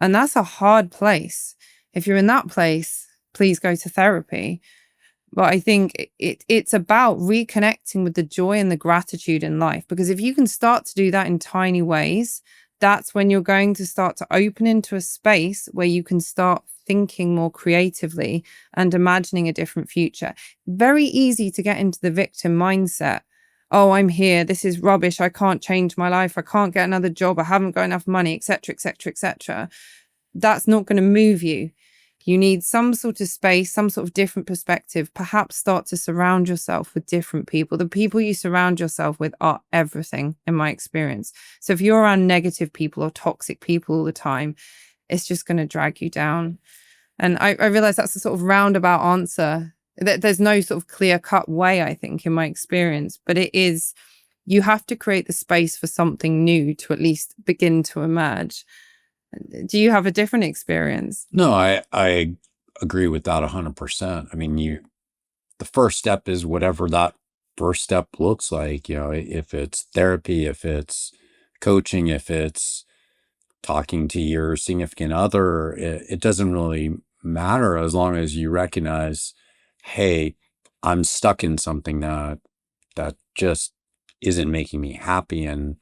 And that's a hard place. If you're in that place, please go to therapy. But I think it's about reconnecting with the joy and the gratitude in life, because if you can start to do that in tiny ways, that's when you're going to start to open into a space where you can start thinking more creatively and imagining a different future. Very easy to get into the victim mindset. Oh, I'm here. This is rubbish. I can't change my life. I can't get another job. I haven't got enough money, etc., etc., etc. That's not going to move you. You need some sort of space, some sort of different perspective. Perhaps start to surround yourself with different people. The people you surround yourself with are everything, in my experience. So if you're around negative people or toxic people all the time, it's just going to drag you down. And I realize that's a sort of roundabout answer. There's no sort of clear-cut way, I think, in my experience. But it is, you have to create the space for something new to at least begin to emerge. Do you have a different experience? No, I agree with that 100%. I mean, the first step is whatever that first step looks like, if it's therapy, if it's coaching, if it's talking to your significant other, it doesn't really matter as long as you recognize, hey, I'm stuck in something that just isn't making me happy. And,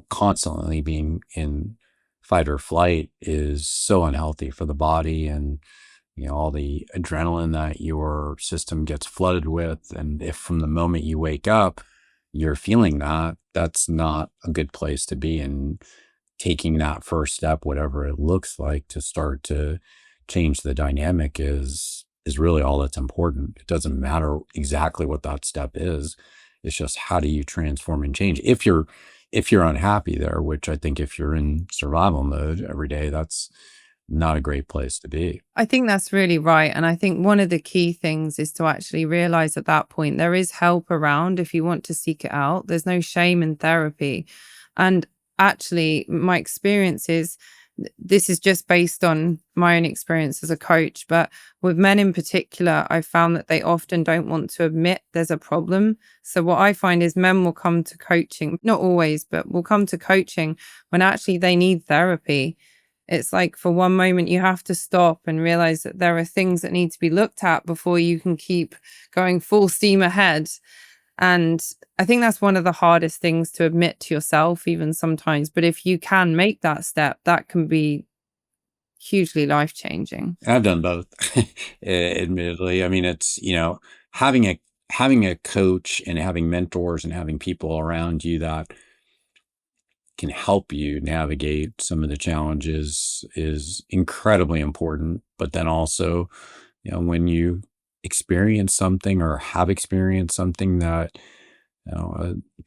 constantly being in fight or flight is so unhealthy for the body, and all the adrenaline that your system gets flooded with. And if from the moment you wake up you're feeling that, that's not a good place to be. And taking that first step, whatever it looks like, to start to change the dynamic is really all that's important. It doesn't matter exactly what that step is. It's just, how do you transform and change? If you're unhappy there, which I think if you're in survival mode every day, that's not a great place to be. I think that's really right. And I think one of the key things is to actually realize at that point, there is help around if you want to seek it out. There's no shame in therapy. And actually, my experience is, this is just based on my own experience as a coach, but with men in particular, I found that they often don't want to admit there's a problem. So what I find is men will come to coaching, not always, but will come to coaching when actually they need therapy. It's like, for one moment, you have to stop and realize that there are things that need to be looked at before you can keep going full steam ahead. And I think that's one of the hardest things to admit to yourself, even sometimes. But if you can make that step, that can be hugely life-changing. I've done both, admittedly. I mean, it's, having a coach and having mentors and having people around you that can help you navigate some of the challenges is incredibly important. But then also, when you experience something or have experienced something that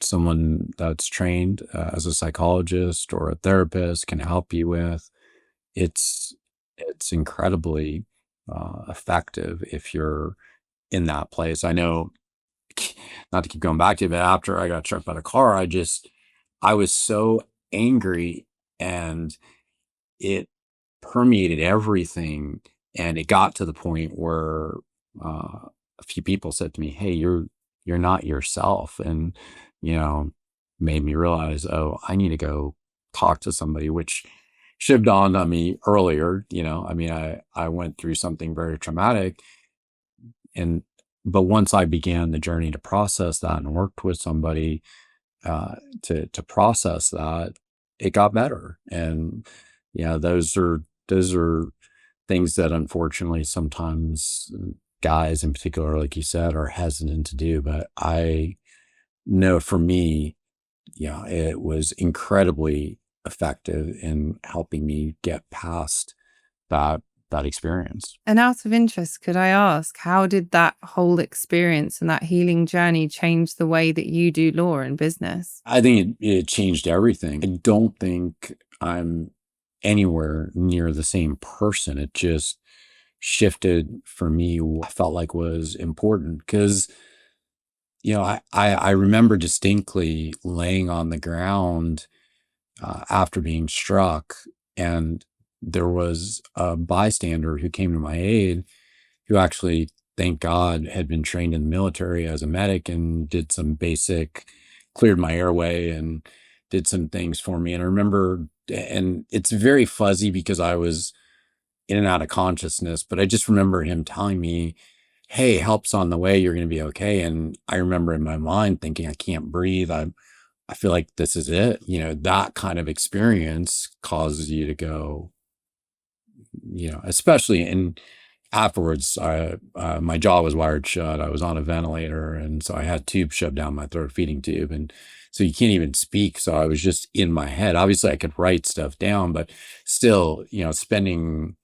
someone that's trained as a psychologist or a therapist can help you with, it's incredibly effective if you're in that place. I know, not to keep going back to it, but after I got struck by the car, I was so angry, and it permeated everything. And it got to the point where a few people said to me, "Hey, you're not yourself," and made me realize, oh, I need to go talk to somebody, which should have dawned on me earlier. I mean, I went through something very traumatic, but once I began the journey to process that and worked with somebody to process that, it got better. And those are things that unfortunately sometimes guys in particular, like you said, are hesitant to do. But I know for me, it was incredibly effective in helping me get past that experience. And out of interest, could I ask, how did that whole experience and that healing journey change the way that you do law and business? I think it changed everything. I don't think I'm anywhere near the same person. It just shifted for me what I felt like was important. Because I remember distinctly laying on the ground after being struck, and there was a bystander who came to my aid, who actually, thank God, had been trained in the military as a medic and did some basic, cleared my airway and did some things for me. And I remember, and it's very fuzzy because I was in and out of consciousness, but I just remember him telling me, hey, help's on the way, you're going to be okay. And I remember in my mind thinking, I can't breathe. I feel like this is it. That kind of experience causes you to go, especially in afterwards, my jaw was wired shut. I was on a ventilator. And so I had tubes shoved down my throat, feeding tube. And so you can't even speak. So I was just in my head. Obviously I could write stuff down, but still, spending,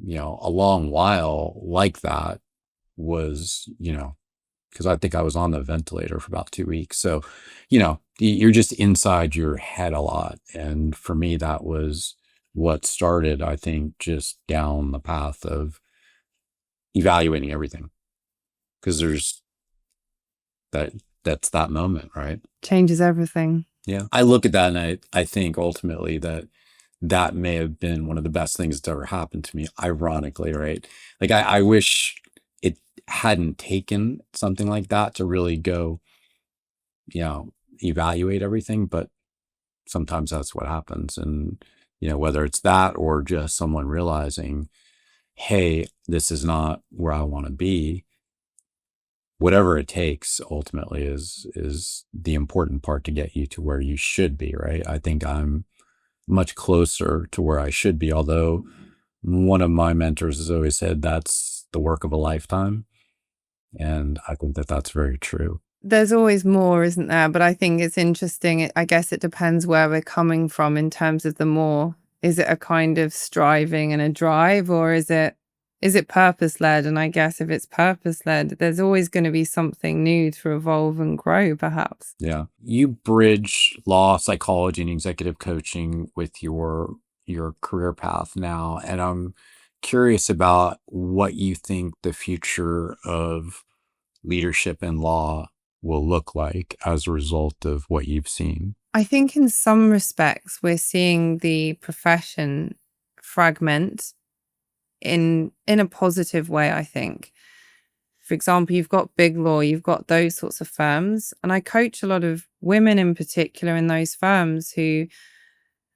a long while like that was, because I think I was on the ventilator for about 2 weeks. So, you're just inside your head a lot. And for me, that was what started, I think, just down the path of evaluating everything. Because that's that moment, right? Changes everything. Yeah. I look at that and I think ultimately that may have been one of the best things that's ever happened to me, ironically, right? Like I wish it hadn't taken something like that to really go, evaluate everything, but sometimes that's what happens. And, whether it's that or just someone realizing, hey, this is not where I want to be, whatever it takes ultimately is the important part to get you to where you should be, right? I think I'm much closer to where I should be, although one of my mentors has always said that's the work of a lifetime. And I think that that's very true. There's always more, isn't there? But I think it's interesting. I guess it depends where we're coming from in terms of the more. Is it a kind of striving and a drive, or is it purpose-led? And I guess if it's purpose-led, there's always going to be something new to evolve and grow, perhaps. Yeah. You bridge law, psychology, and executive coaching with your career path now. And I'm curious about what you think the future of leadership in law will look like as a result of what you've seen. I think in some respects, we're seeing the profession fragment in a positive way, I think. For example, you've got big law, you've got those sorts of firms. And I coach a lot of women in particular in those firms who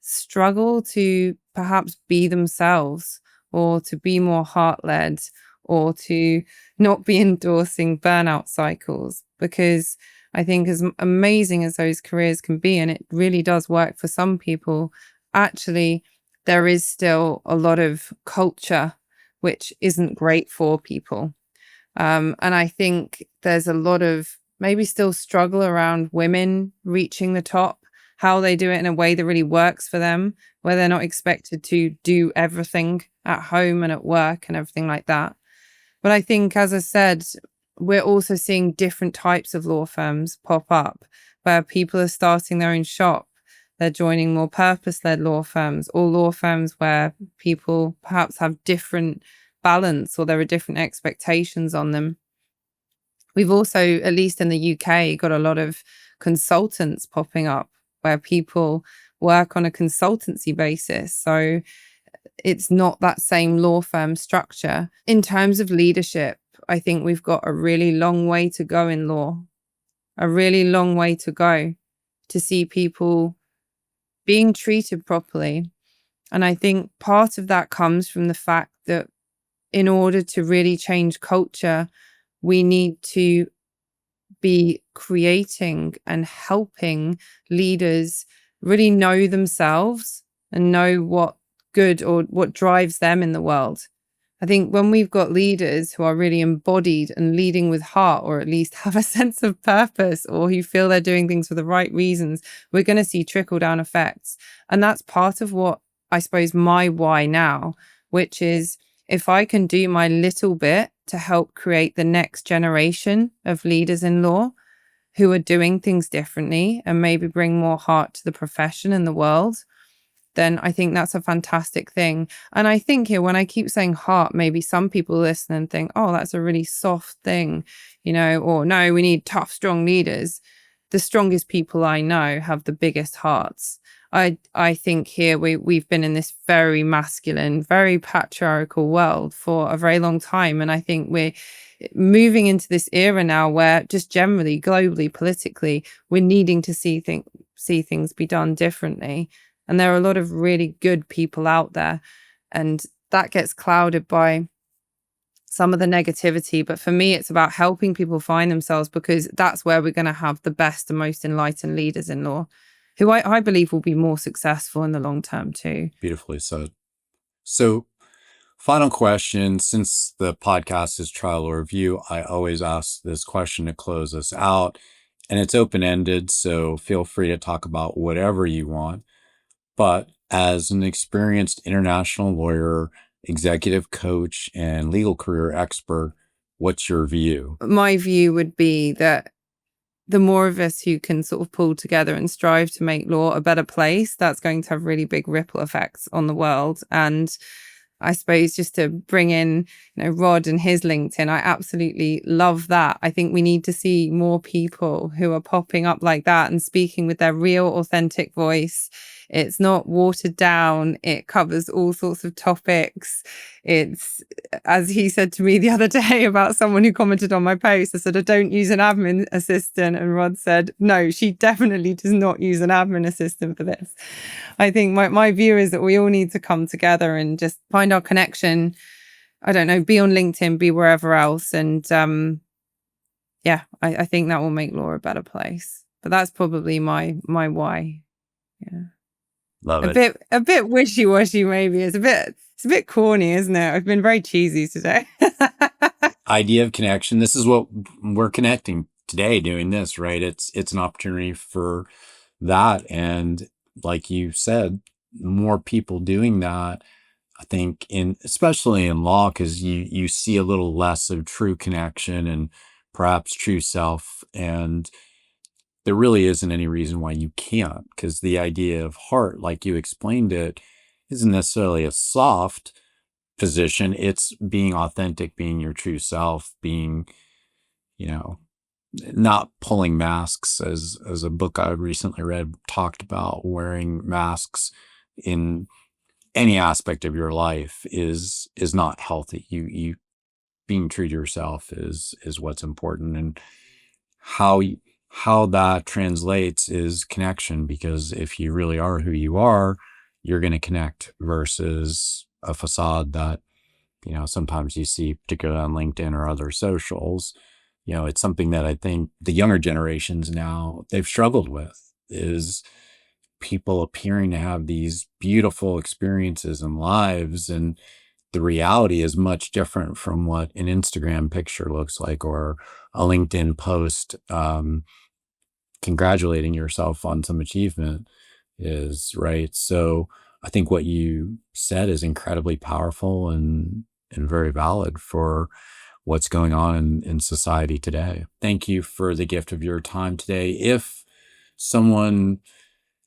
struggle to perhaps be themselves, or to be more heart-led, or to not be endorsing burnout cycles. Because I think as amazing as those careers can be, and it really does work for some people, actually, there is still a lot of culture which isn't great for people. And I think there's a lot of maybe still struggle around women reaching the top, how they do it in a way that really works for them, where they're not expected to do everything at home and at work and everything like that. But I think, as I said, we're also seeing different types of law firms pop up where people are starting their own shop. They're joining more purpose-led law firms, or law firms where people perhaps have different balance, or there are different expectations on them. We've also, at least in the UK, got a lot of consultants popping up where people work on a consultancy basis. So it's not that same law firm structure. In terms of leadership, I think we've got a really long way to go in law, a really long way to go to see people being treated properly. And I think part of that comes from the fact that in order to really change culture, we need to be creating and helping leaders really know themselves and know what good or what drives them in the world. I think when we've got leaders who are really embodied and leading with heart, or at least have a sense of purpose, or who feel they're doing things for the right reasons, we're going to see trickle down effects. And that's part of what I suppose my why now, which is if I can do my little bit to help create the next generation of leaders in law who are doing things differently and maybe bring more heart to the profession and the world, then I think that's a fantastic thing. And I think here, when I keep saying heart, maybe some people listen and think, oh, that's a really soft thing, or no, we need tough, strong leaders. The strongest people I know have the biggest hearts. I think here we've been in this very masculine, very patriarchal world for a very long time. And I think we're moving into this era now where just generally, globally, politically, we're needing to see things be done differently. And there are a lot of really good people out there. And that gets clouded by some of the negativity. But for me, it's about helping people find themselves, because that's where we're going to have the best and most enlightened leaders in law, who I believe will be more successful in the long term too. Beautifully said. So, final question. Since the podcast is Trial Law Review, I always ask this question to close us out. And it's open-ended, so feel free to talk about whatever you want. But as an experienced international lawyer, executive coach, and legal career expert, what's your view? My view would be that the more of us who can sort of pull together and strive to make law a better place, that's going to have really big ripple effects on the world. And I suppose just to bring in, Rod and his LinkedIn, I absolutely love that. I think we need to see more people who are popping up like that and speaking with their real, authentic voice. It's not watered down. It covers all sorts of topics. It's, as he said to me the other day about someone who commented on my post, I said, I don't use an admin assistant. And Rod said, no, she definitely does not use an admin assistant for this. I think my view is that we all need to come together and just find our connection. I don't know, be on LinkedIn, be wherever else. And I think that will make law a better place. But that's probably my why. Yeah. Love it. A bit wishy-washy, maybe. It's a bit corny, isn't it? I've been very cheesy today. Idea of connection. This is what we're connecting today, doing this, right? It's an opportunity for that. And like you said, more people doing that, I think, especially in law, because you see a little less of true connection and perhaps true self. And there really isn't any reason why you can't, because the idea of heart, like you explained it, isn't necessarily a soft position. It's being authentic, being your true self, being, not pulling masks, as a book I recently read talked about. Wearing masks in any aspect of your life is not healthy. You being true to yourself is what's important. And how that translates is connection, because if you really are who you are, you're going to connect, versus a facade that, sometimes you see, particularly on LinkedIn or other socials. It's something that I think the younger generations now, they've struggled with, is people appearing to have these beautiful experiences and lives. And the reality is much different from what an Instagram picture looks like, or a LinkedIn post congratulating yourself on some achievement is, right? So I think what you said is incredibly powerful and very valid for what's going on in society today. Thank you for the gift of your time today. If someone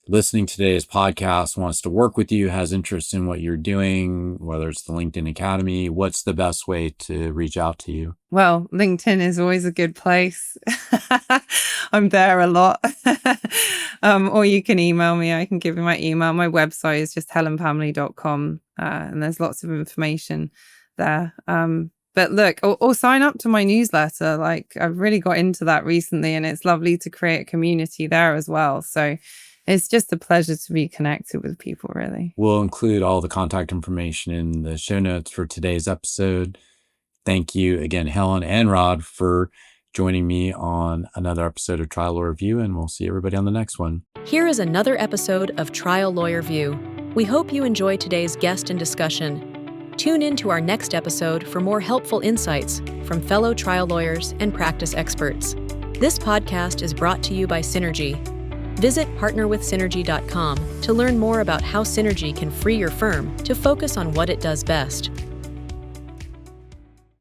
listening to today's podcast wants to work with you, has interest in what you're doing, whether it's the LinkedIn Academy, what's the best way to reach out to you? Well, LinkedIn is always a good place. I'm there a lot. Or you can email me. I can give you my email. My website is just helenpamely.com. And there's lots of information there. But look, or sign up to my newsletter. Like, I've really got into that recently, and it's lovely to create a community there as well. So it's just a pleasure to be connected with people, really. We'll include all the contact information in the show notes for today's episode. Thank you again, Helen and Rod, for joining me on another episode of Trial Lawyer View, and we'll see everybody on the next one. Here is another episode of Trial Lawyer View. We hope you enjoyed today's guest and discussion. Tune in to our next episode for more helpful insights from fellow trial lawyers and practice experts. This podcast is brought to you by Synergy. Visit partnerwithsynergy.com to learn more about how Synergy can free your firm to focus on what it does best.